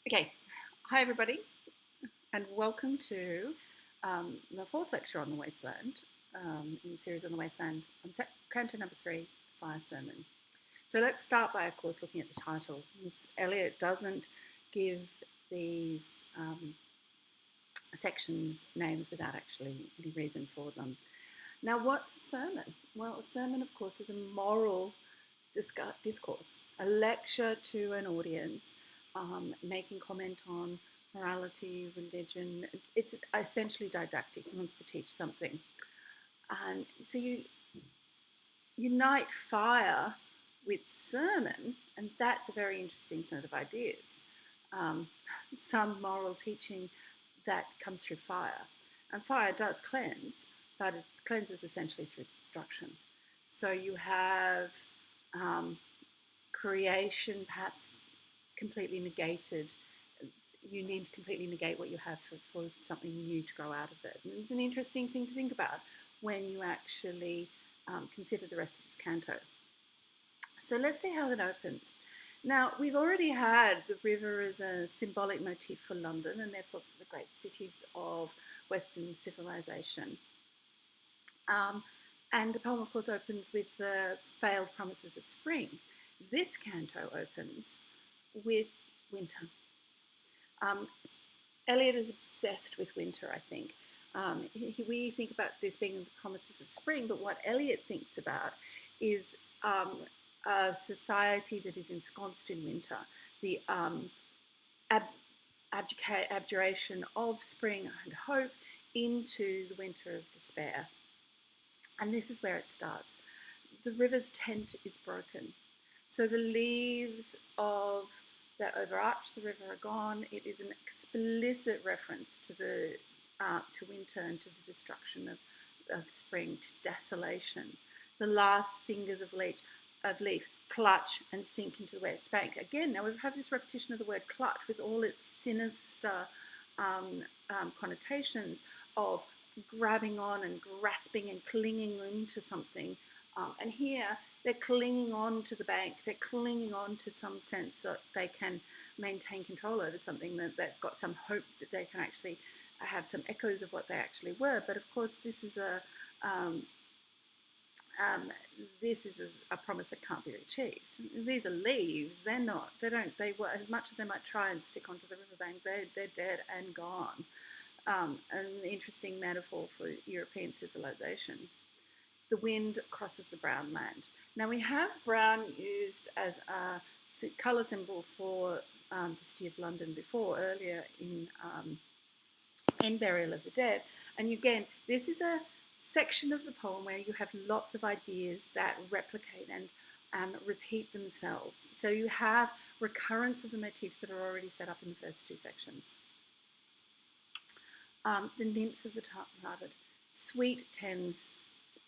Okay, hi everybody, and welcome to the fourth lecture on the Wasteland in the series on the Wasteland on Canto number 3, Fire Sermon. So let's start by, of course, looking at the title. Eliot doesn't give these sections names without actually any reason for them. Now, what's a sermon? Well, a sermon, of course, is a moral discourse, a lecture to an audience, making comment on morality, religion. It's essentially didactic. He wants to teach something. And so you unite fire with sermon, and that's a very interesting set of ideas. Um, some moral teaching that comes through fire. And fire does cleanse, but it cleanses essentially through destruction. So you have um, creation perhaps completely negated. You need to completely negate what you have for something new to grow out of it. And it's an interesting thing to think about when you actually consider the rest of this canto. So let's see how that opens. Now, we've already had the river as a symbolic motif for London and therefore for the great cities of Western civilization. And the poem, of course, opens with the failed promises of spring. This canto opens with winter. Eliot is obsessed with winter, I think. We think about this being the promises of spring, but what Eliot thinks about is a society that is ensconced in winter, the abjuration of spring and hope into the winter of despair. And this is where it starts. The river's tent is broken. So the leaves of that overarch the river are gone. It is an explicit reference to to winter and to the destruction of spring, to desolation. The last fingers of leaf clutch and sink into the wet bank. Again, now we have this repetition of the word clutch with all its sinister connotations of grabbing on and grasping and clinging into something. And here they're clinging on to the bank, they're clinging on to some sense that they can maintain control over something, that they've got some hope that they can actually have some echoes of what they actually were. But of course, this is a promise that can't be achieved. These are leaves. They're not. They don't. They were, as much as they might try and stick onto the riverbank, they're dead and gone. An interesting metaphor for European civilization. The wind crosses the brown land. Now we have brown used as a colour symbol for the City of London before, earlier in Burial of the Dead. And again, this is a section of the poem where you have lots of ideas that replicate and repeat themselves. So you have recurrence of the motifs that are already set up in the first two sections. The nymphs of the departed. Sweet Thames,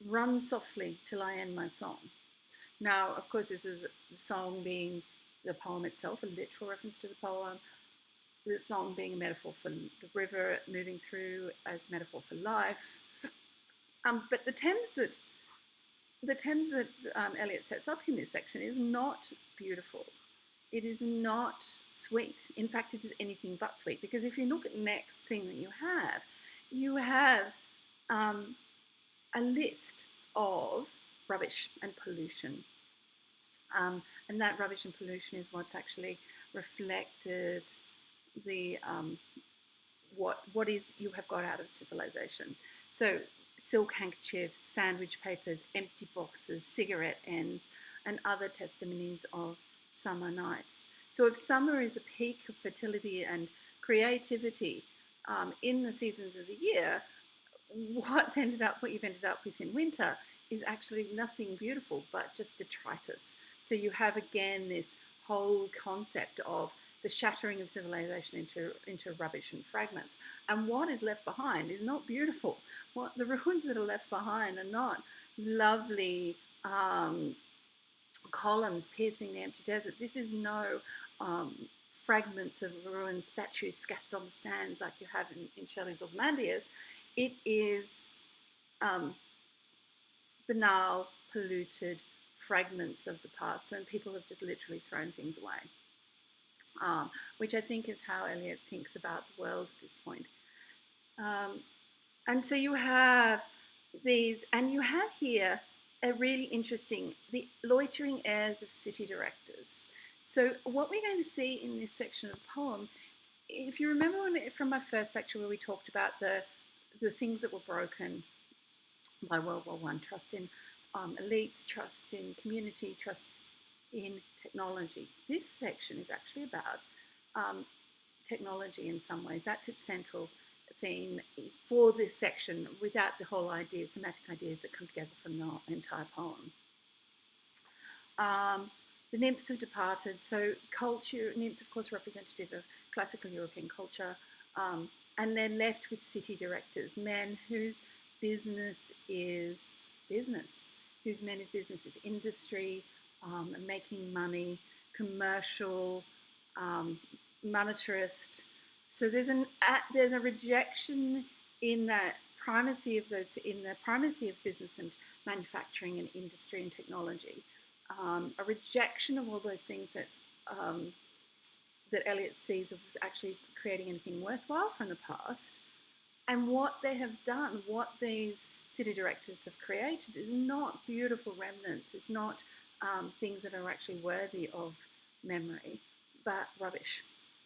run softly till I end my song. Now, of course, this is the song being the poem itself, a literal reference to the poem, the song being a metaphor for the river moving through as a metaphor for life. But the Thames that Eliot sets up in this section is not beautiful. It is not sweet. In fact, it is anything but sweet, because if you look at the next thing that you have a list of rubbish and pollution. And that rubbish and pollution is what's actually reflected the what is you have got out of civilization. So silk handkerchiefs, sandwich papers, empty boxes, cigarette ends, and other testimonies of summer nights. So if summer is a peak of fertility and creativity in the seasons of the year, what you've ended up with in winter is actually nothing beautiful but just detritus. So you have again this whole concept of the shattering of civilization into rubbish and fragments. And what is left behind is not beautiful. What the ruins that are left behind are not lovely columns piercing the empty desert. This is no fragments of ruined statues scattered on the stands like you have in Shelley's Ozymandias. It is banal, polluted fragments of the past when people have just literally thrown things away. which I think is how Eliot thinks about the world at this point. And so you have these, and you have here a really interesting, the loitering heirs of city directors. So what we're going to see in this section of the poem, if you remember from my first lecture where we talked about the things that were broken by World War I, trust in elites, trust in community, trust in technology. This section is actually about technology in some ways. That's its central theme for this section, without the whole idea, thematic ideas that come together from the entire poem. The nymphs have departed. So culture, nymphs, of course, representative of classical European culture, and they're left with city directors, men whose business is business, whose men's business is industry, making money, commercial, monetarist. So there's a rejection in that primacy of those, in the primacy of business and manufacturing and industry and technology, a rejection of all those things that that Eliot sees as actually creating anything worthwhile from the past. And what they have done, what these city directors have created, is not beautiful remnants. It's not things that are actually worthy of memory, but rubbish,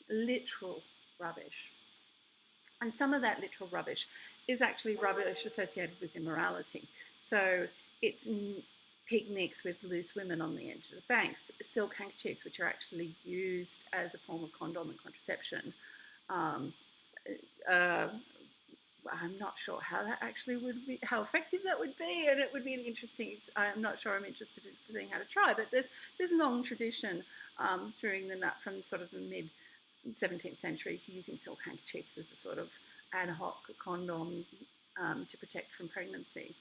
literal rubbish. And some of that literal rubbish is actually rubbish associated with immorality. So it's picnics with loose women on the edge of the banks, silk handkerchiefs, which are actually used as a form of condom and contraception. I'm not sure how that actually would be, how effective that would be, and it would be an interesting. I'm not sure I'm interested in seeing how to try, but there's a long tradition from sort of the mid 17th century to using silk handkerchiefs as a sort of ad hoc condom to protect from pregnancy.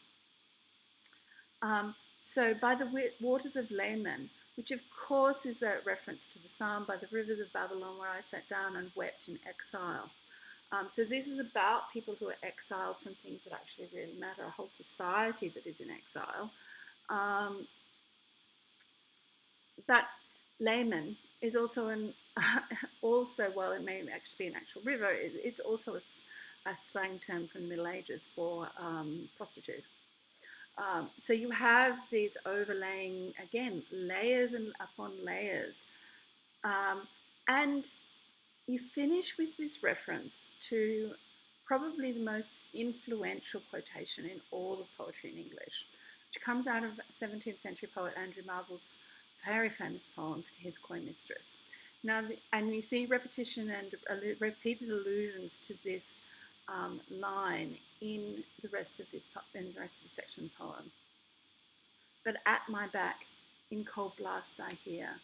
So by the waters of Laman, which of course is a reference to the psalm, by the rivers of Babylon where I sat down and wept in exile. So this is about people who are exiled from things that actually really matter, a whole society that is in exile. But Laman is also while it may actually be an actual river, it's also a slang term from the Middle Ages for prostitute. So you have these overlaying, again, layers and upon layers. And you finish with this reference to probably the most influential quotation in all of poetry in English, which comes out of 17th century poet Andrew Marvell's very famous poem, His Coy Mistress. Now, and you see repetition and repeated allusions to this line in the rest of this section of the poem. But at my back, in cold blast I hear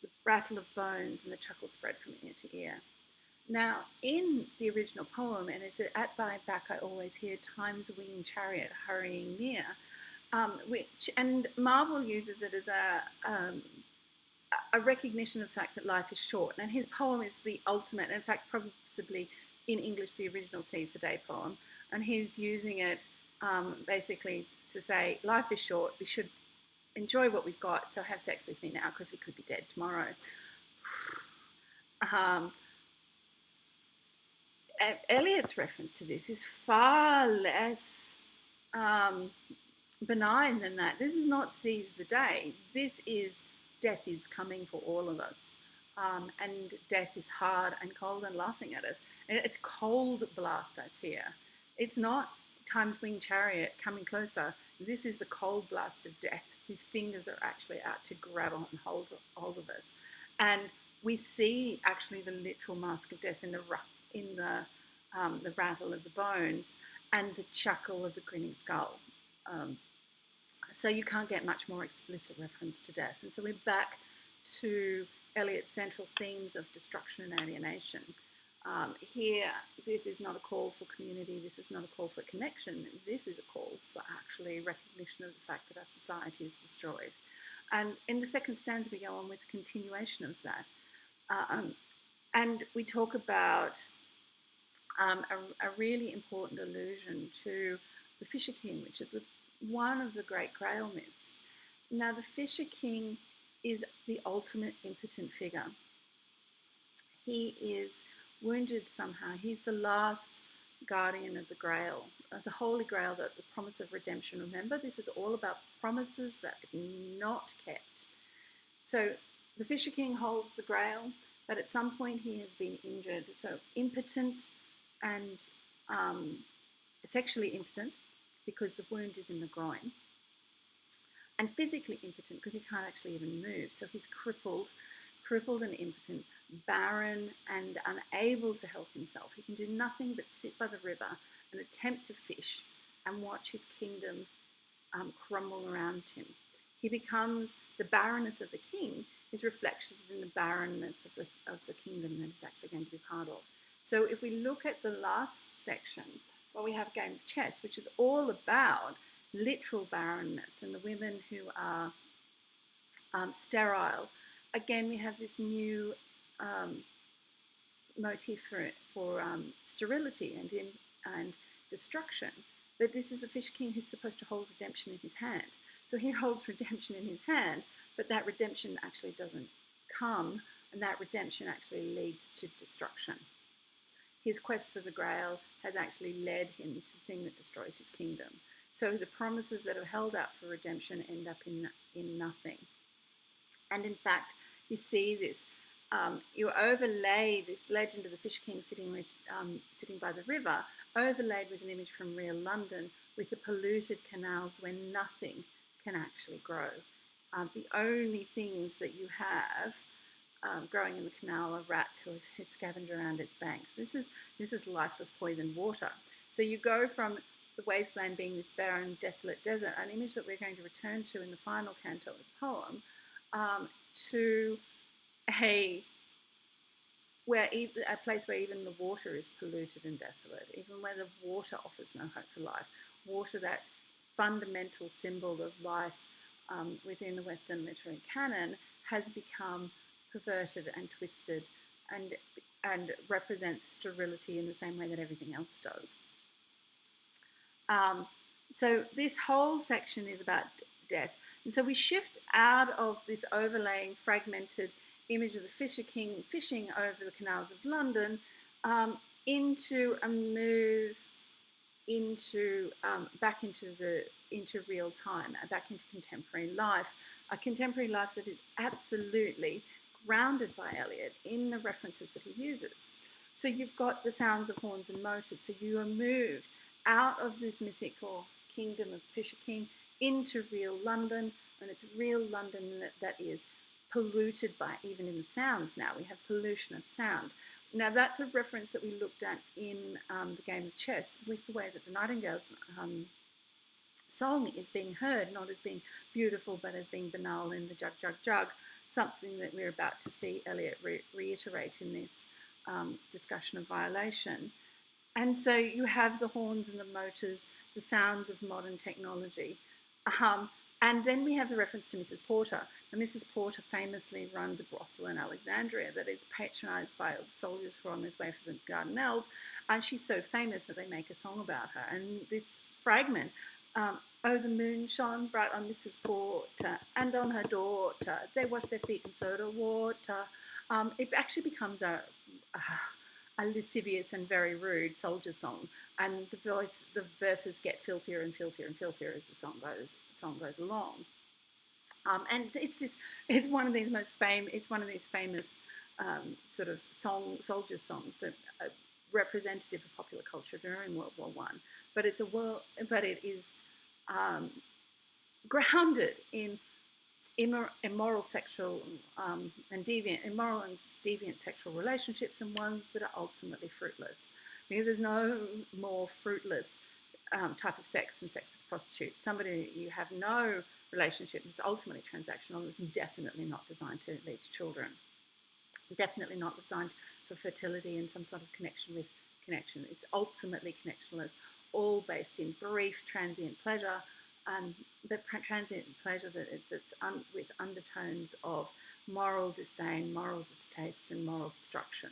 the rattle of bones and the chuckle spread from ear to ear. Now, in the original poem, and it's at my back I always hear time's winged chariot hurrying near, and Marvell uses it as a recognition of the fact that life is short. And his poem is the ultimate, in fact, possibly in English, the original Seize the Day poem. And he's using it basically to say, life is short, we should enjoy what we've got, so have sex with me now because we could be dead tomorrow. Eliot's reference to this is far less benign than that. This is not seize the day. This is death is coming for all of us. And death is hard and cold and laughing at us. And it's cold blast, I fear. It's not time's winged chariot coming closer. This is the cold blast of death, whose fingers are actually out to grab on and hold of us. And we see actually the literal mask of death in the rattle of the bones and the chuckle of the grinning skull. So you can't get much more explicit reference to death. And so we're back to Eliot's central themes of destruction and alienation. Here, this is not a call for community, this is not a call for connection, this is a call for actually recognition of the fact that our society is destroyed. And in the second stanza, we go on with a continuation of that. And we talk about a really important allusion to the Fisher King, which is one of the great Grail myths. Now, the Fisher King is the ultimate impotent figure. He is wounded somehow. He's the last guardian of the Grail, the Holy Grail, that the promise of redemption. Remember, this is all about promises that are not kept. So the Fisher King holds the Grail, but at some point he has been injured. So impotent and sexually impotent because the wound is in the groin, and physically impotent because he can't actually even move. So he's crippled and impotent, barren and unable to help himself. He can do nothing but sit by the river and attempt to fish and watch his kingdom crumble around him. He becomes, the barrenness of the king is reflected in the barrenness of the kingdom that he's actually going to be part of. So if we look at the last section, well, we have a game of chess, which is all about literal barrenness and the women who are sterile. Again, we have this new motif for sterility and destruction. But this is the Fish King who's supposed to hold redemption in his hand. So he holds redemption in his hand, but that redemption actually doesn't come, and that redemption actually leads to destruction. His quest for the Grail has actually led him to the thing that destroys his kingdom. So the promises that are held out for redemption end up in nothing. And in fact, you see this, you overlay this legend of the Fish King sitting by the river, overlaid with an image from real London, with the polluted canals where nothing can actually grow. The only things that you have growing in the canal are rats who scavenge around its banks. This is lifeless poisoned water. So you go from the wasteland being this barren, desolate desert, an image that we're going to return to in the final canto of the poem, to a place where even the water is polluted and desolate, even where the water offers no hope for life. Water, that fundamental symbol of life within the Western literary canon, has become perverted and twisted and represents sterility in the same way that everything else does. So this whole section is about death. And so we shift out of this overlaying, fragmented image of the Fisher King fishing over the canals of London into a move back into real time, back into contemporary life, a contemporary life that is absolutely grounded by Eliot in the references that he uses. So you've got the sounds of horns and motors. So you are moved out of this mythical kingdom of Fisher King into real London, and it's real London that is polluted by, even in the sounds now, we have pollution of sound. Now that's a reference that we looked at in the game of chess, with the way that the Nightingale's song is being heard, not as being beautiful, but as being banal in the jug, jug, jug, something that we're about to see Eliot reiterate in this discussion of violation. And so you have the horns and the motors, the sounds of modern technology. And then we have the reference to Mrs. Porter. Now, Mrs. Porter famously runs a brothel in Alexandria that is patronised by the soldiers who are on their way for the Dardanelles. And she's so famous that they make a song about her. And this fragment, oh, the moon shone bright on Mrs. Porter and on her daughter. They washed their feet in soda water. It actually becomes a lascivious and very rude soldier song, and the verses get filthier and filthier and filthier as the song goes along. And it's one of these famous sort of soldier songs that are representative of popular culture during World War I. But it is grounded in immoral sexual and deviant sexual relationships, and ones that are ultimately fruitless, because there's no more fruitless type of sex than sex with a prostitute. Somebody you have no relationship that's ultimately transactional, is definitely not designed to lead to children, definitely not designed for fertility and some sort of connection with connection. It's ultimately connectionless, all based in brief transient pleasure, but transient pleasure that's with undertones of moral disdain, moral distaste, and moral destruction.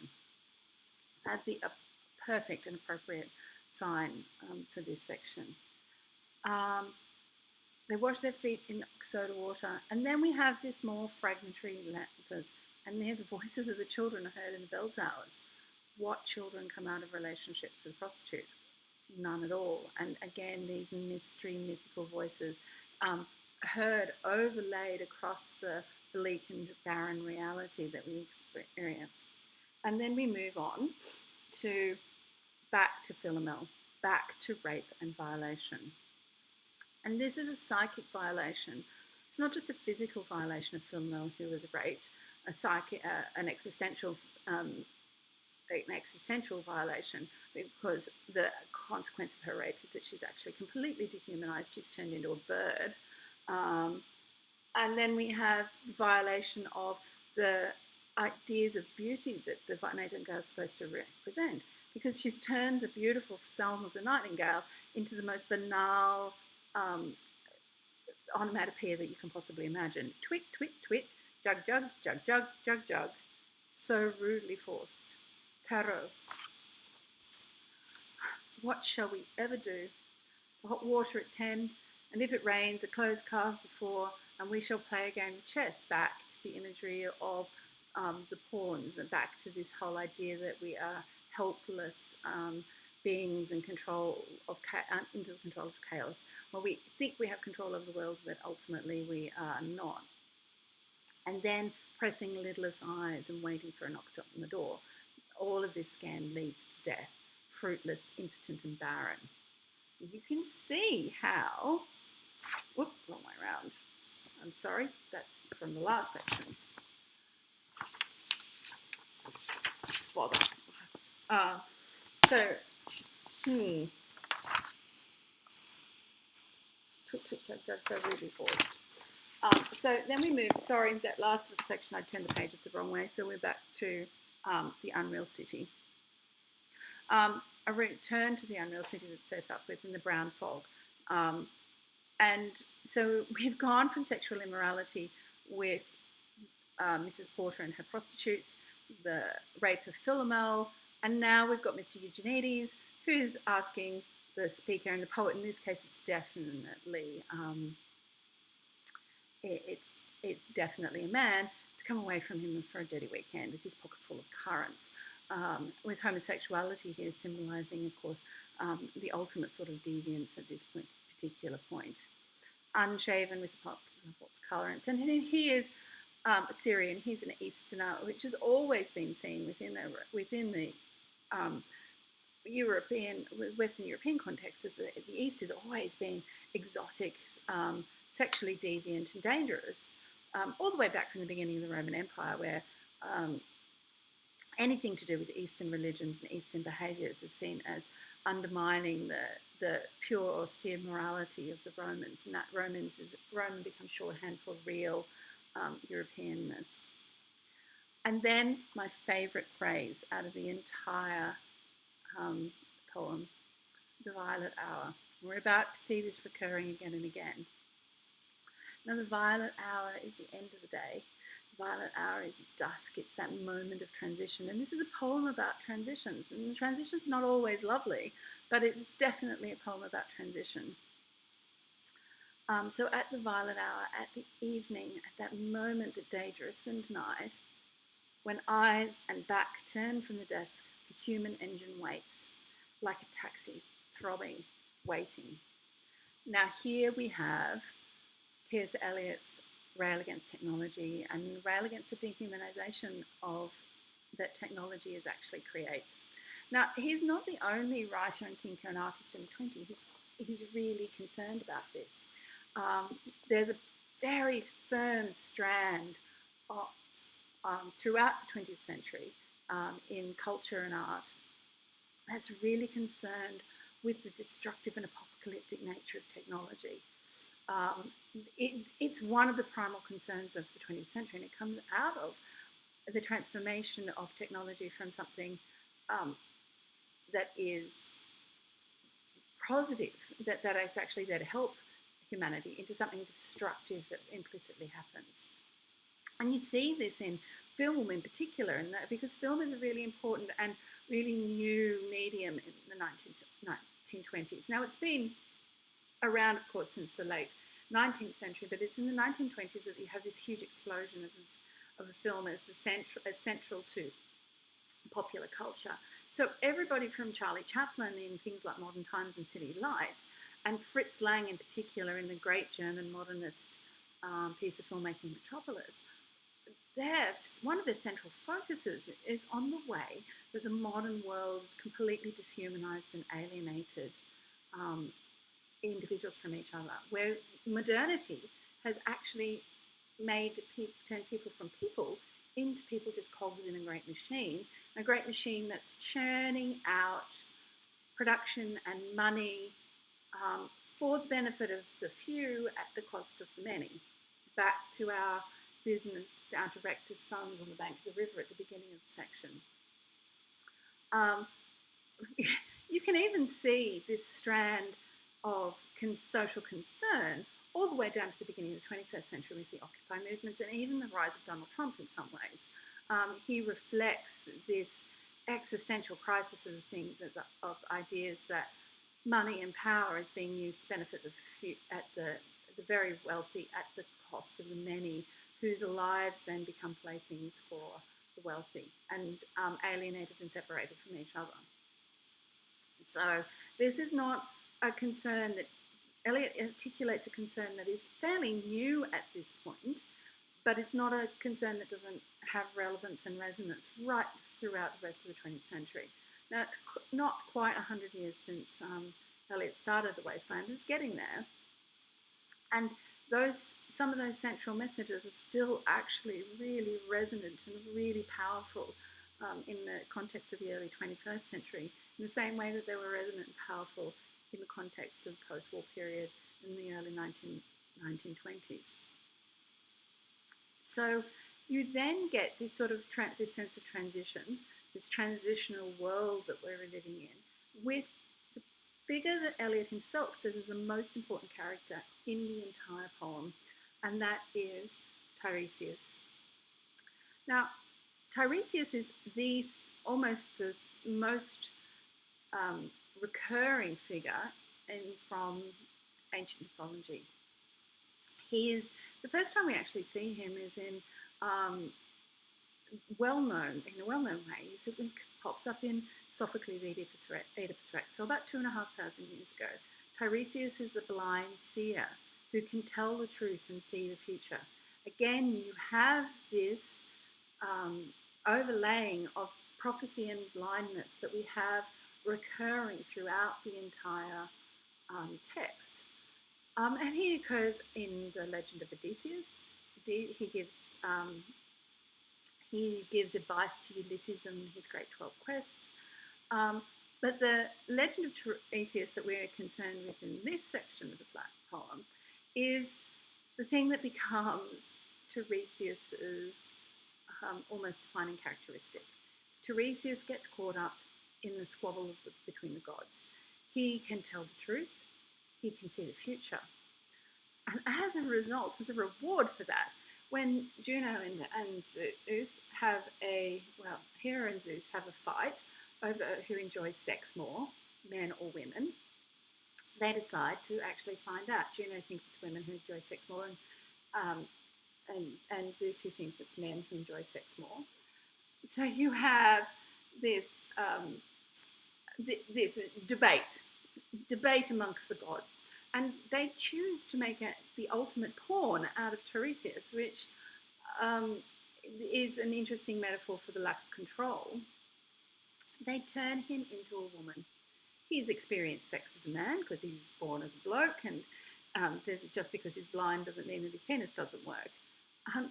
That'd be a perfect and appropriate sign for this section. They wash their feet in soda water, and then we have this more fragmentary letters and they're the voices of the children heard in the bell towers. What children come out of relationships with a prostitute? None at all. And again, these mystery, mythical voices heard, overlaid across the bleak and barren reality that we experience. And then we move on to back to Philomel, back to rape and violation. And this is a psychic violation. It's not just a physical violation of Philomel, who was raped, an existential violation, because the consequence of her rape is that she's actually completely dehumanized. She's turned into a bird. And then we have the violation of the ideas of beauty that the nightingale is supposed to represent, because she's turned the beautiful song of the nightingale into the most banal onomatopoeia that you can possibly imagine. Twit, twit, twit, jug, jug, jug, jug, jug, jug. So rudely forced. Tarot. What shall we ever do? Hot water at 10, and if it rains, a closed cast at 4, and we shall play a game of chess. Back to the imagery of the pawns, and back to this whole idea that we are helpless beings in control of into the control of chaos. Well, we think we have control of the world, but ultimately we are not. And then pressing lidless eyes and waiting for a knock on the door. All of this scan leads to death, fruitless, impotent, and barren. You can see how, whoop, wrong way around. I'm sorry, that's from the last section. Bother. So really forced. So then we move, sorry, that last section I turned the pages the wrong way, so we're back to the Unreal City. A return to the Unreal City that's set up within the brown fog. And so we've gone from sexual immorality with Mrs. Porter and her prostitutes, the rape of Philomel, and now we've got Mr. Eugenides, who's asking the speaker and the poet, in this case it's definitely it's definitely a man, to come away from him for a dirty weekend with his pocket full of currants. With homosexuality here symbolising, of course, the ultimate sort of deviance at this particular point. Unshaven with a pot of colourants. And then he is Syrian, he's an Easterner, which has always been seen within the Western European context, as the East has always been exotic, sexually deviant and dangerous, all the way back from the beginning of the Roman Empire, where anything to do with Eastern religions and Eastern behaviours is seen as undermining the pure, austere morality of the Romans, and that Roman becomes shorthand for real Europeanness. And then my favourite phrase out of the entire poem, the violet hour. We're about to see this recurring again and again. Now, the violet hour is the end of the day. The violet hour is dusk. It's that moment of transition. And this is a poem about transitions. And the transition's not always lovely, but it's definitely a poem about transition. So at the violet hour, at the evening, at that moment that day drifts into night, when eyes and back turn from the desk, the human engine waits, like a taxi, throbbing, waiting. Now here we have T.S. Eliot's rail against technology and rail against the dehumanization of that technology actually creates. Now, he's not the only writer and thinker and artist in the 20s who's really concerned about this. There's a very firm strand of, throughout the 20th century in culture and art that's really concerned with the destructive and apocalyptic nature of technology. It's one of the primal concerns of the 20th century, and it comes out of the transformation of technology from something that is positive, that is actually there to help humanity, into something destructive that implicitly happens. And you see this in film in particular, and because film is a really important and really new medium in the 1920s. Now, it's been around, of course, since the late 19th century, but it's in the 1920s that you have this huge explosion of a film as central to popular culture. So everybody from Charlie Chaplin in things like Modern Times and City Lights, and Fritz Lang in particular in the great German modernist piece of filmmaking Metropolis, one of their central focuses is on the way that the modern world is completely dishumanized and alienated individuals from each other, where modernity has actually turned people from people into people just cogs in a great machine that's churning out production and money for the benefit of the few at the cost of the many. Back to our director's sons on the bank of the river at the beginning of the section. You can even see this strand of social concern all the way down to the beginning of the 21st century with the Occupy movements and even the rise of Donald Trump in some ways. He reflects this existential crisis of ideas that money and power is being used to benefit the few at the very wealthy at the cost of the many, whose lives then become playthings for the wealthy and alienated and separated from each other. So this is not a concern that Eliot articulates a concern that is fairly new at this point, but it's not a concern that doesn't have relevance and resonance right throughout the rest of the 20th century. Now, it's not quite 100 years since Eliot started The Wasteland, but it's getting there. And some of those central messages are still actually really resonant and really powerful in the context of the early 21st century, in the same way that they were resonant and powerful in the context of the post-war period in the early 1920s. So you then get this sort of this sense of transition, this transitional world that we're living in, with the figure that Eliot himself says is the most important character in the entire poem, and that is Tiresias. Now, Tiresias is almost the most recurring figure from ancient mythology. The first time we actually see him is in a well-known way. He pops up in Sophocles' Oedipus Rex, so about 2,500 years ago. Tiresias is the blind seer who can tell the truth and see the future. Again, you have this overlaying of prophecy and blindness that we have recurring throughout the entire text. And he occurs in the legend of Odysseus. He gives advice to Ulysses on his great 12 quests. But the legend of Tiresias that we're concerned with in this section of the poem is the thing that becomes Tiresias's almost defining characteristic. Tiresias gets caught up in the squabble between the gods. He can tell the truth. He can see the future. And as a result, as a reward for that, when Juno and Zeus have Hera and Zeus have a fight over who enjoys sex more, men or women, they decide to actually find out. Juno thinks it's women who enjoy sex more, and Zeus who thinks it's men who enjoy sex more. So you have this this debate amongst the gods, and they choose to make the ultimate pawn out of Tiresias, which is an interesting metaphor for the lack of control. They turn him into a woman. He's experienced sex as a man because he's born as a bloke, and just because he's blind doesn't mean that his penis doesn't work.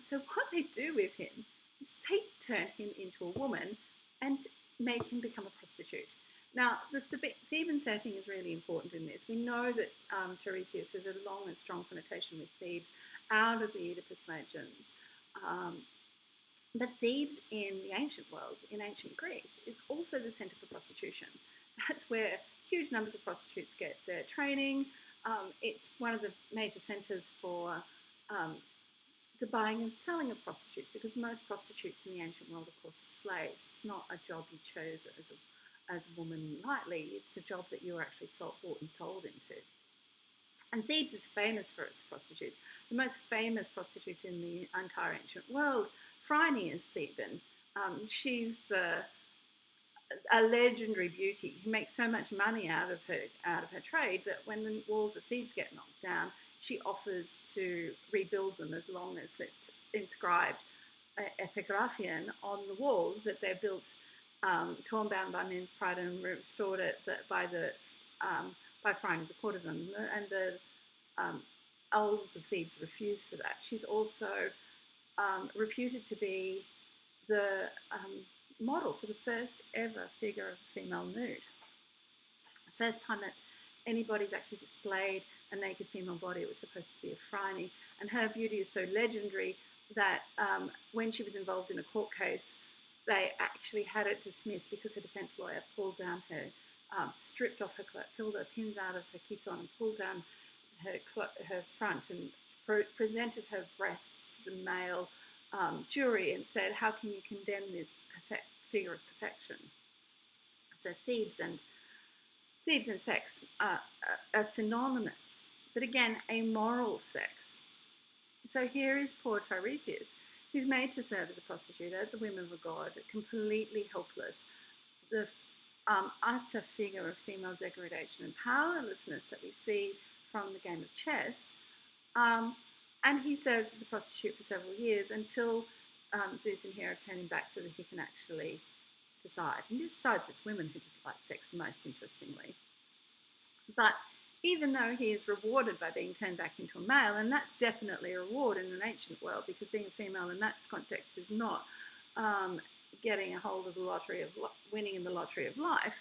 So what they do with him is they turn him into a woman and make him become a prostitute. Now, the Theban setting is really important in this. We know that Tiresias has a long and strong connotation with Thebes out of the Oedipus legends. But Thebes in the ancient world, in ancient Greece, is also the centre for prostitution. That's where huge numbers of prostitutes get their training. It's one of the major centres for the buying and selling of prostitutes, because most prostitutes in the ancient world, of course, are slaves. It's not a job you chose as a woman lightly. It's a job that you were actually bought and sold into. And Thebes is famous for its prostitutes. The most famous prostitute in the entire ancient world, Phryne, is Theban. She's a legendary beauty who makes so much money out of her trade that when the walls of Thebes get knocked down, she offers to rebuild them as long as it's inscribed epigraphian on the walls that they're built, torn down by men's pride and restored it by Phryne the courtesan, and the elders of Thebes refused for that. She's also reputed to be the model for the first ever figure of a female nude. The first time that anybody's actually displayed a naked female body, it was supposed to be a Phryne, and her beauty is so legendary that when she was involved in a court case, they actually had it dismissed because her defense lawyer pulled down her, stripped off her cloak, pulled her pins out of her kiton and pulled down her front and presented her breasts to the male jury and said, how can you condemn this figure of perfection? So Thebes and sex are synonymous, but again, amoral sex. So here is poor Tiresias, who's made to serve as a prostitute at the whim of a god, completely helpless, the utter figure of female degradation and powerlessness that we see from the game of chess. And he serves as a prostitute for several years until Zeus and Hera turn him back so that he can actually decide. And he decides it's women who like sex the most, interestingly. But even though he is rewarded by being turned back into a male, and that's definitely a reward in an ancient world, because being a female in that context is not getting a hold of the lottery of winning in the lottery of life,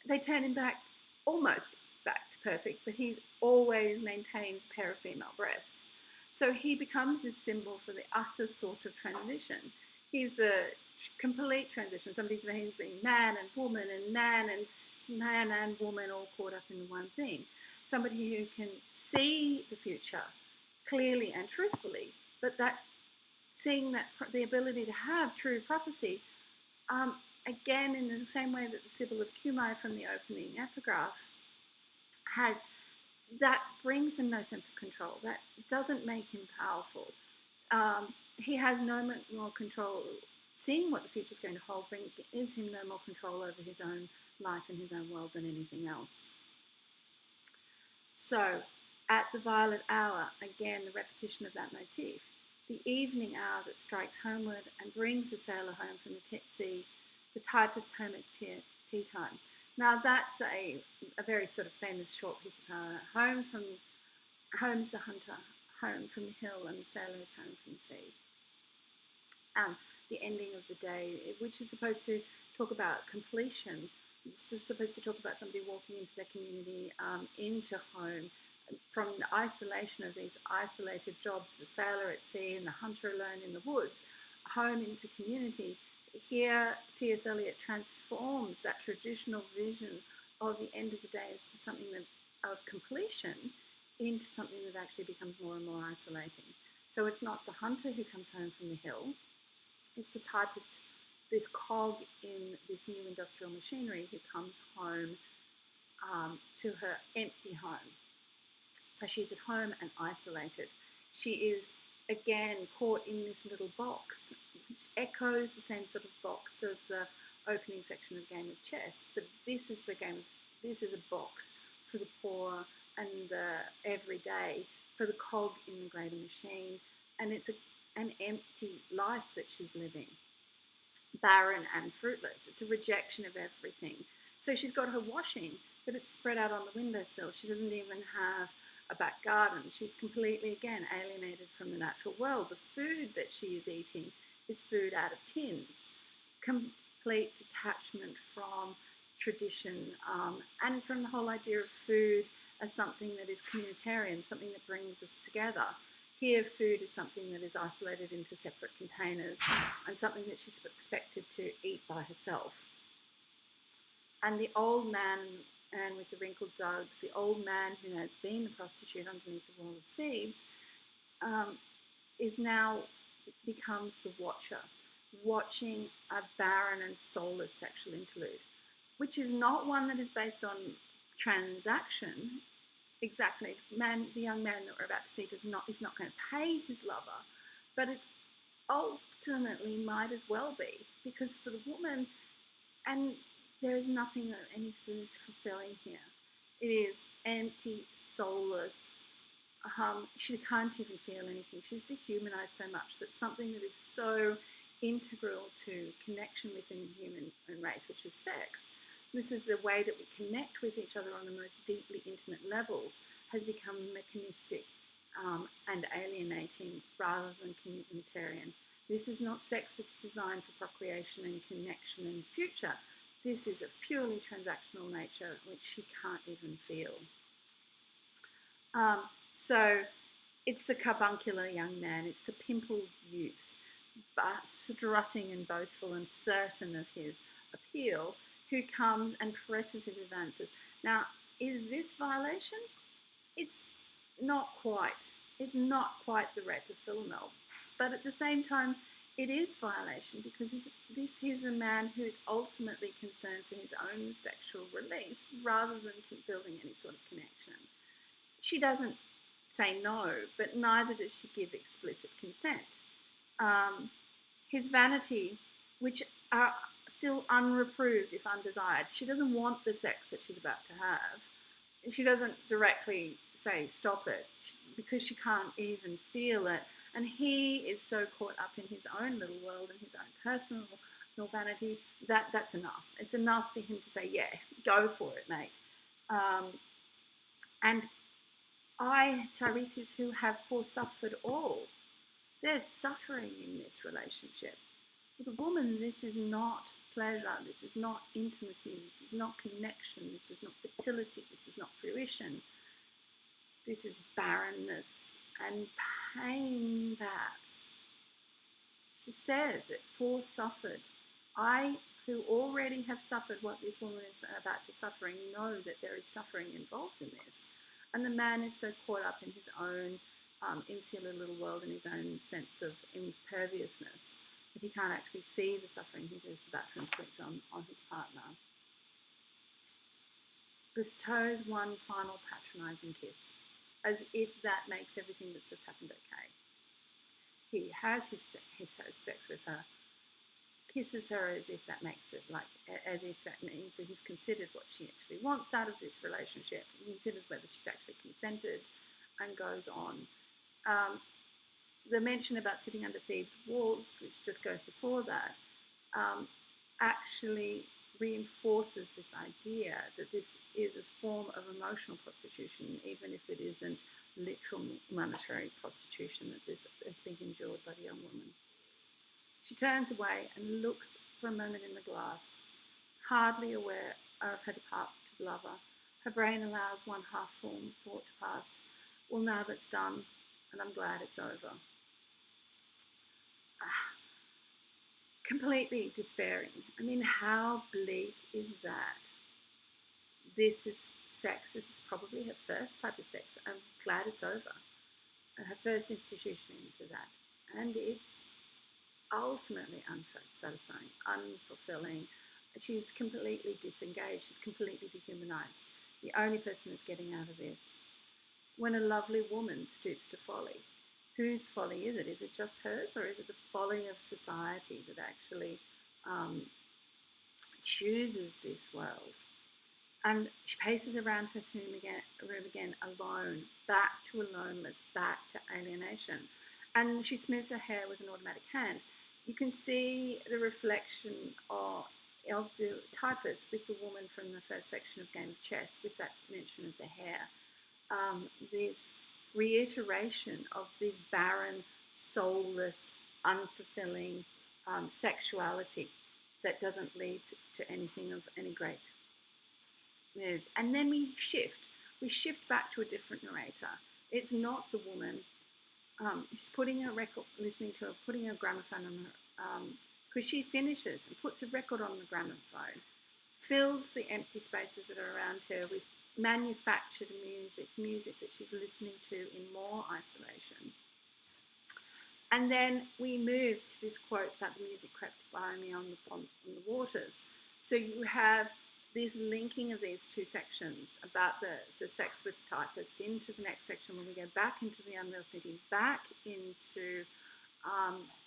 they turn him back, almost back to perfect, but he always maintains a pair of female breasts. So he becomes this symbol for the utter sort of transition. He's a complete transition. Somebody's being man and woman and man and woman all caught up in one thing. Somebody who can see the future clearly and truthfully, but that seeing that the ability to have true prophecy, again in the same way that the Sibyl of Cumae from the opening epigraph has, that brings them no sense of control. That doesn't make him powerful. He has no more control. Seeing what the future is going to hold gives him no more control over his own life and his own world than anything else. So, at the violet hour, again, the repetition of that motif. The evening hour that strikes homeward and brings the sailor home from the sea, the typist home at tea time. Now, that's a very sort of famous short piece of poem. Home's the hunter, home from the hill, and the sailor is home from the sea. The ending of the day, which is supposed to talk about completion. It's supposed to talk about somebody walking into their community, into home, from the isolation of these isolated jobs, the sailor at sea and the hunter alone in the woods, home into community. Here, T.S. Eliot transforms that traditional vision of the end of the day as something of completion into something that actually becomes more and more isolating. So it's not the hunter who comes home from the hill, it's the typist, this cog in this new industrial machinery, who comes home to her empty home. So she's at home and isolated. She is, again, caught in this little box, which echoes the same sort of box of the opening section of Game of Chess. But this is a box for the poor and the everyday, for the cog in the greater machine. And it's an empty life that she's living, barren and fruitless. It's a rejection of everything. So she's got her washing, but it's spread out on the windowsill. She doesn't even have a back garden. She's completely, again, alienated from the natural world. The food that she is eating is food out of tins. Complete detachment from tradition, and from the whole idea of food as something that is communitarian, something that brings us together. Here, food is something that is isolated into separate containers and something that she's expected to eat by herself. And the old man with the wrinkled dugs, the old man who has been the prostitute underneath the wall of Thebes, is now becomes the watcher, watching a barren and soulless sexual interlude, which is not one that is based on transaction. exactly. The young man that we're about to see is not going to pay his lover, but it's ultimately might as well be, because for the woman, and there is nothing of anything that's fulfilling here. It is empty, soulless. She can't even feel anything. She's dehumanized so much that something that is so integral to connection within the human race, which is sex, this is the way that we connect with each other on the most deeply intimate levels, has become mechanistic and alienating rather than communitarian. This is not sex that's designed for procreation and connection and future. This is of purely transactional nature, which she can't even feel. So it's the carbuncular young man, it's the pimpled youth, but strutting and boastful and certain of his appeal, who comes and presses his advances. Now, is this violation? It's not quite. It's not quite the rape of Philomel, but at the same time, it is violation, because this is a man who is ultimately concerned for his own sexual release rather than building any sort of connection. She doesn't say no, but neither does she give explicit consent. His vanity, which are still unreproved if undesired, she doesn't want the sex that she's about to have. She doesn't directly say stop it, because she can't even feel it. And he is so caught up in his own little world and his own personal vanity that that's enough. It's enough for him to say, yeah, go for it, mate. And Tiresias, who have forsuffered all, there's suffering in this relationship. For the woman, this is not pleasure, this is not intimacy, this is not connection, this is not fertility, this is not fruition. This is barrenness and pain, perhaps. She says it, forsuffered. I, who already have suffered what this woman is about to suffering, know that there is suffering involved in this. And the man is so caught up in his own insular little world and his own sense of imperviousness that he can't actually see the suffering he's just about to inflict on his partner. Bestows one final patronising kiss, as if that makes everything that's just happened okay. He has sex with her, kisses her as if that makes it as if that means that he's considered what she actually wants out of this relationship. He considers whether she's actually consented, and goes on. The mention about sitting under Thebes' walls, which just goes before that, actually reinforces this idea that this is a form of emotional prostitution, even if it isn't literal monetary prostitution that this is being endured by the young woman. She turns away and looks for a moment in the glass, hardly aware of her departed lover. Her brain allows one half-formed thought to pass. Well, now that's done, and I'm glad it's over. Completely despairing. I mean, how bleak is that? This is sex. This is probably her first type of sex. I'm glad it's over. Her first institution into that. And it's ultimately unsatisfying, unfulfilling. She's completely disengaged. She's completely dehumanized. The only person that's getting out of this. When a lovely woman stoops to folly, whose folly is it? Is it just hers, or is it the folly of society that actually chooses this world? And she paces around her room again, alone, back to aloneness, back to alienation. And she smooths her hair with an automatic hand. You can see the reflection of the typist with the woman from the first section of Game of Chess, with that mention of the hair. This reiteration of this barren, soulless, unfulfilling sexuality that doesn't lead to anything of any great move. And then we shift back to a different narrator. It's not the woman. She's putting a record, listening to her, putting a gramophone on her, because she finishes and puts a record on the gramophone, fills the empty spaces that are around her with manufactured music that she's listening to in more isolation. And then we move to this quote about the music crept by me on the waters. So you have this linking of these two sections about the sex with typists into the next section when we go back into the unreal city, back into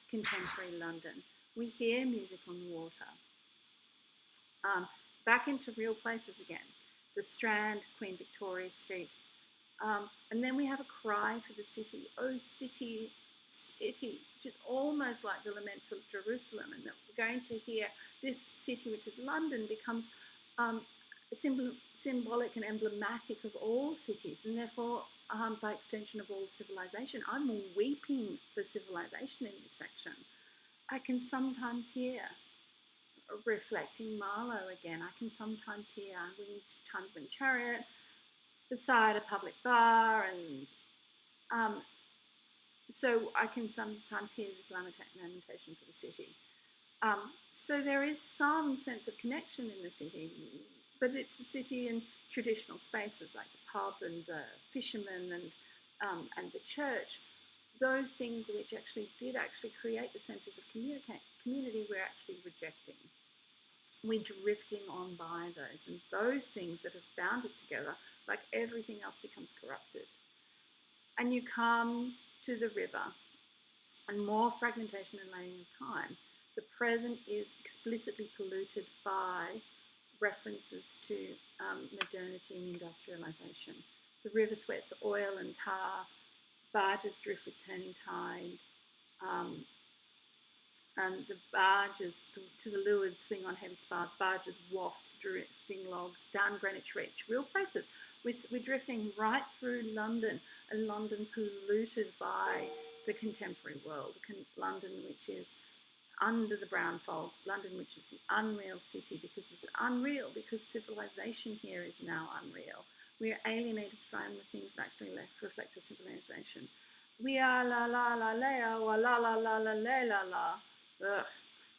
contemporary London. We hear music on the water. Back into real places again. The Strand, Queen Victoria Street. And then we have a cry for the city. Oh, city, city, which is almost like the lament for Jerusalem. And that we're going to hear this city, which is London, becomes symbolic and emblematic of all cities, and therefore, by extension, of all civilization. I'm weeping for civilization in this section. I can sometimes hear, reflecting Marlowe again, I can sometimes hear Winged Chariot beside a public bar, and so I can sometimes hear this lamentation for the city. So there is some sense of connection in the city, but it's the city in traditional spaces like the pub and the fisherman and the church. Those things which did create the centres of community, we're actually rejecting. We're drifting on by those, and those things that have bound us together, like everything else, becomes corrupted. And you come to the river, and more fragmentation and laying of time. The present is explicitly polluted by references to modernity and industrialisation. The river sweats oil and tar, barges drift with turning tide, and the barges to the leeward swing on heavy spar. Barges waft drifting logs down Greenwich Reach. Real places. We're drifting right through London, and London polluted by the contemporary world. London, which is under the brown fog. London, which is the unreal city, because it's unreal, because civilization here is now unreal. We are alienated from the things that actually reflect a civilization. We are la la la la or la la la la la la la. Ugh,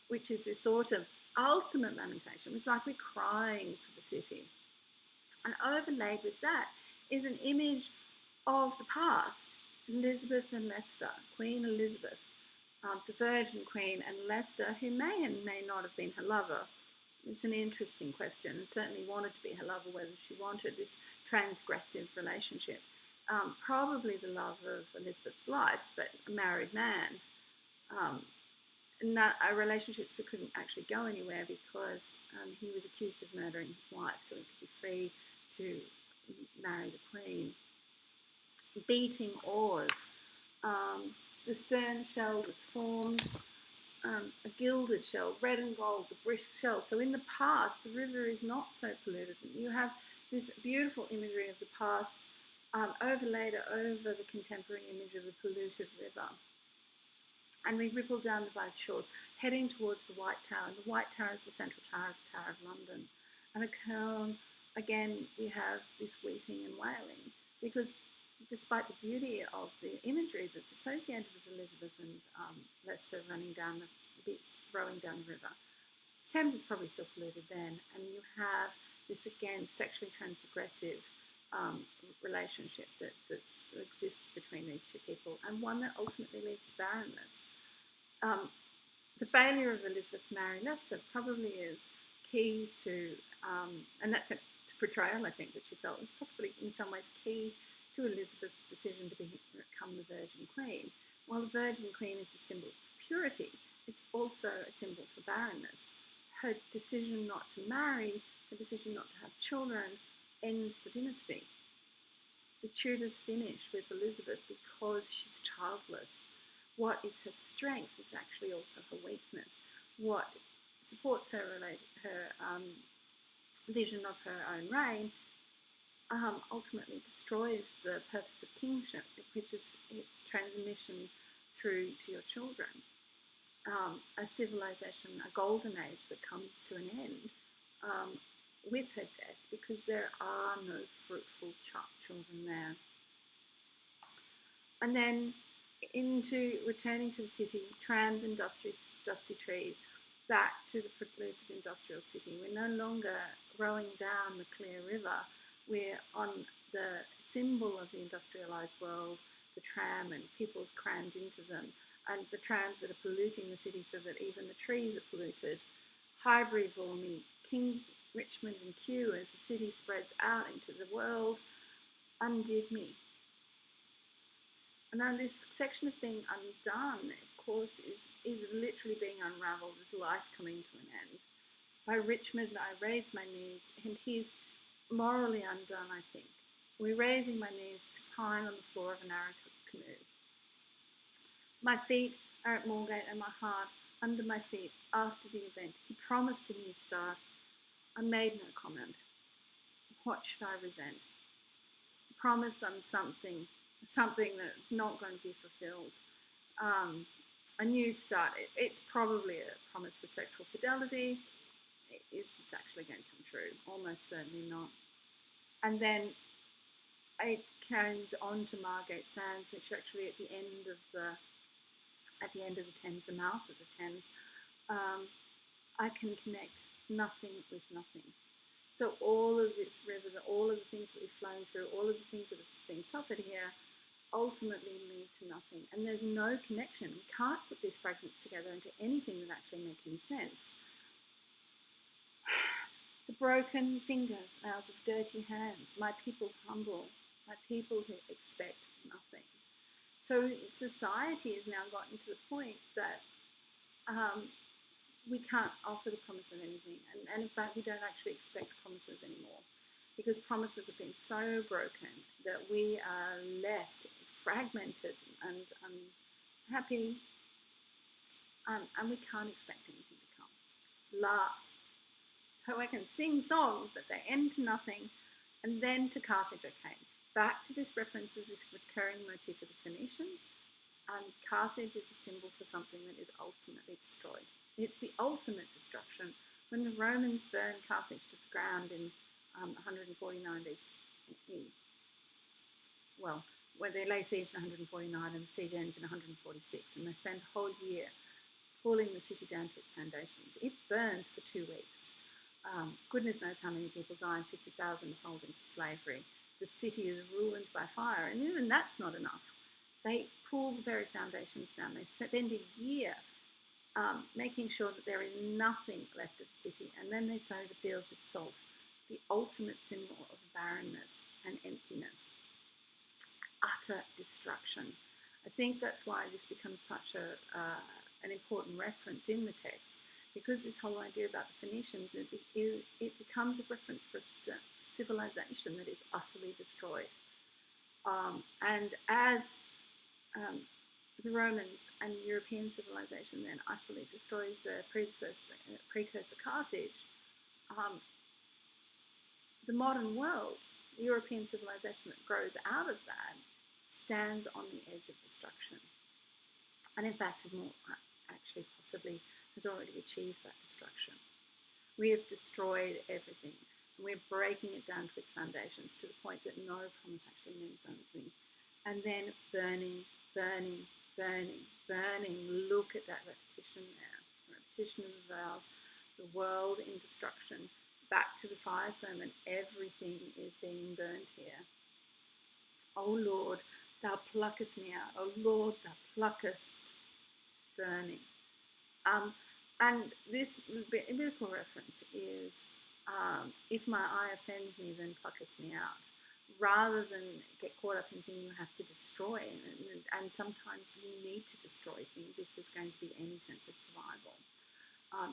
which is this sort of ultimate lamentation. It's like we're crying for the city. And overlaid with that is an image of the past, Elizabeth and Leicester, Queen Elizabeth, the Virgin Queen, and Leicester, who may and may not have been her lover. It's an interesting question, and certainly wanted to be her lover, whether she wanted this transgressive relationship. Probably the love of Elizabeth's life, but a married man. A relationship that couldn't actually go anywhere because he was accused of murdering his wife, so he could be free to marry the Queen. Beating oars. The stern shell was formed, a gilded shell, red and gold, the British shell. So in the past, the river is not so polluted. You have this beautiful imagery of the past overlaid over the contemporary image of the polluted river. And we ripple down the both shores, heading towards the White Tower. And the White Tower is the central tower of the Tower of London. And again, we have this weeping and wailing, because despite the beauty of the imagery that's associated with Elizabeth and Leicester rowing down the river, Thames is probably still polluted then, and you have this, again, sexually transgressive relationship that exists between these two people, and one that ultimately leads to barrenness. The failure of Elizabeth to marry Leicester probably is key to, and that's a portrayal, I think, that she felt is possibly in some ways key to Elizabeth's decision to become the Virgin Queen. While the Virgin Queen is the symbol of purity, it's also a symbol for barrenness. Her decision not to marry, her decision not to have children, ends the dynasty. The Tudors finish with Elizabeth because she's childless. What is her strength is actually also her weakness. What supports her vision of her own reign ultimately destroys the purpose of kingship, which is its transmission through to your children. A civilization, a golden age that comes to an end with her death, because there are no fruitful children there. And then returning to the city, trams and dusty trees, back to the polluted industrial city. We're no longer rowing down the clear river. We're on the symbol of the industrialised world, the tram, and people crammed into them, and the trams that are polluting the city so that even the trees are polluted. Highbury bore me, King Richmond and Kew, as the city spreads out into the world, undid me. And now this section of being undone, of course, is literally being unravelled, is life coming to an end. By Richmond I raised my knees, and he's morally undone, I think. We're raising my knees supine on the floor of a narrow canoe. My feet are at Moorgate and my heart under my feet after the event. He promised a new start. I made no comment. What should I resent? Promise them something that's not going to be fulfilled. A new start. It's probably a promise for sexual fidelity. Is this actually going to come true? Almost certainly not. And then it comes on to Margate Sands, which are actually at the end of the Thames, the mouth of the Thames. I can connect nothing with nothing. So all of this river, all of the things that we've flown through, all of the things that have been suffered here, ultimately lead to nothing. And there's no connection. We can't put these fragments together into anything that actually make any sense. The broken fingers, nails of dirty hands, my people humble, my people who expect nothing. So society has now gotten to the point that we can't offer the promise of anything. And in fact, we don't actually expect promises anymore, because promises have been so broken that we are left fragmented and unhappy, and we can't expect anything to come. Laugh. So I can sing songs, but they end to nothing. And then to Carthage I came. Back to this references this recurring motif of the Phoenicians. Carthage is a symbol for something that is ultimately destroyed. It's the ultimate destruction. When the Romans burned Carthage to the ground in 149 BC, well, where they lay siege in 149 and the siege ends in 146, and they spend a whole year pulling the city down to its foundations. It burns for 2 weeks. Goodness knows how many people die, and 50,000 are sold into slavery. The city is ruined by fire, and even that's not enough. They pull the very foundations down. They spend a year making sure that there is nothing left of the city, and then they sow the fields with salt, the ultimate symbol of barrenness and emptiness, utter destruction. I think that's why this becomes such an important reference in the text, because this whole idea about the Phoenicians, it becomes a reference for a civilization that is utterly destroyed. And as the Romans and European civilization then utterly destroys their precursor Carthage, the modern world, the European civilization that grows out of that, stands on the edge of destruction. And in fact, actually possibly has already achieved that destruction. We have destroyed everything, and we're breaking it down to its foundations, to the point that no promise actually means anything. And then burning, burning, burning, burning. Look at that repetition there. Repetition of the vows, the world in destruction. Back to the fire sermon, everything is being burnt here. O Lord, thou pluckest me out. O Lord, thou pluckest, burning. And this biblical reference is, if my eye offends me, then pluckest me out. Rather than get caught up in saying you have to destroy, and sometimes you need to destroy things if there's going to be any sense of survival.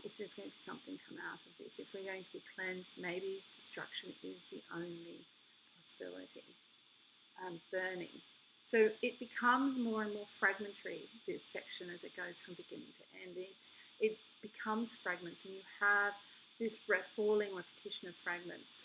If there's going to be something come out of this, if we're going to be cleansed, maybe destruction is the only possibility. Burning. So it becomes more and more fragmentary, this section, as it goes from beginning to end. It becomes fragments, and you have this falling repetition of fragments.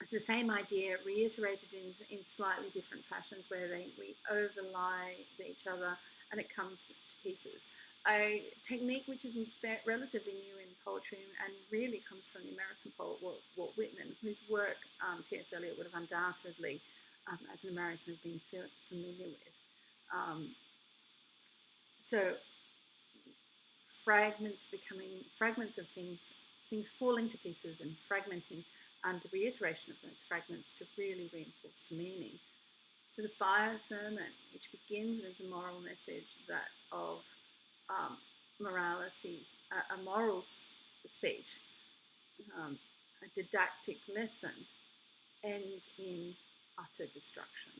It's the same idea reiterated in slightly different fashions, where we overlie each other and it comes to pieces. A technique which is relatively new in poetry and really comes from the American poet Walt Whitman, whose work T.S. Eliot would have undoubtedly, as an American, have been familiar with. So fragments of things falling to pieces and fragmenting, and the reiteration of those fragments to really reinforce the meaning. So the fire sermon, which begins with the moral message that of morality, a moral speech, a didactic lesson, ends in utter destruction.